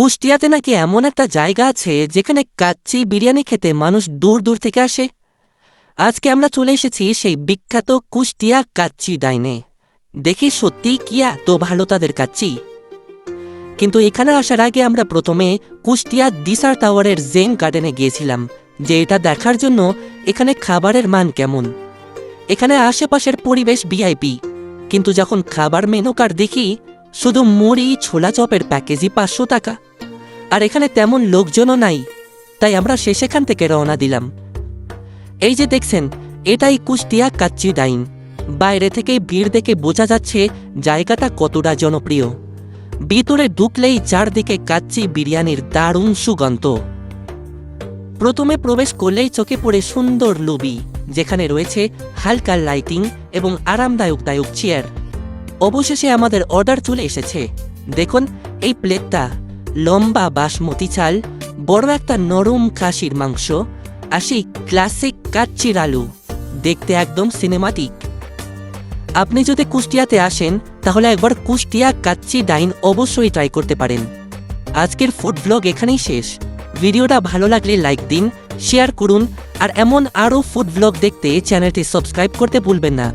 কুষ্টিয়াতে নাকি এমন একটা জায়গা আছে যেখানে কাচ্চি বিরিয়ানি খেতে মানুষ দূর দূর থেকে আসে। আজকে আমরা চলে এসেছি সেই বিখ্যাত কুষ্টিয়া কাচ্চি ডাইনে। দেখি সত্যিই কি এত ভালো তাদের কাচ্চি। কিন্তু এখানে আসার আগে আমরা প্রথমে কুষ্টিয়া দিশার টাওয়ারের জেন গার্ডেনে গিয়েছিলাম, যে এটা দেখার জন্য এখানে খাবারের মান কেমন। এখানে আশেপাশের পরিবেশ ভিআইপি, কিন্তু যখন খাবার মেনু কার্ড দেখি শুধু মুড়ি ছোলা চপের প্যাকেজই 500 টাকা। আর এখানে তেমন লোকজনও নাই, তাই আমরা সেখান থেকে রওনা দিলাম। এই যে দেখছেন, এটাই কুষ্টিয়া কাচ্চি ডাইন। বাইরে থেকে ভিড় দেখে বোঝা যাচ্ছে জায়গাটা কতটা জনপ্রিয়। ভিতরে ঢুকলেই চারদিকে কাচ্চি বিরিয়ানির দারুণ সুগন্ধ। প্রথমে প্রবেশ করলেই চোখে পড়ে সুন্দর লবি, যেখানে রয়েছে হালকা লাইটিং এবং আরামদায়ক চেয়ার। অবশেষে আমাদের অর্ডার চলে এসেছে। দেখুন এই প্লেটটা, লম্বা বাসমতি চাল, বড় একটা নরম খাসির মাংস, আর সেই ক্লাসিক কাচ্চির আলু, দেখতে একদম সিনেমাটিক। আপনি যদি কুষ্টিয়াতে আসেন তাহলে একবার কুষ্টিয়া কাচ্চি ডাইন অবশ্যই ট্রাই করতে পারেন। আজকের ফুড ব্লগ এখানেই শেষ। ভিডিওটা ভালো লাগলে লাইক দিন, শেয়ার করুন, আর এমন আরও ফুড ব্লগ দেখতে চ্যানেলটি সাবস্ক্রাইব করতে ভুলবেন না।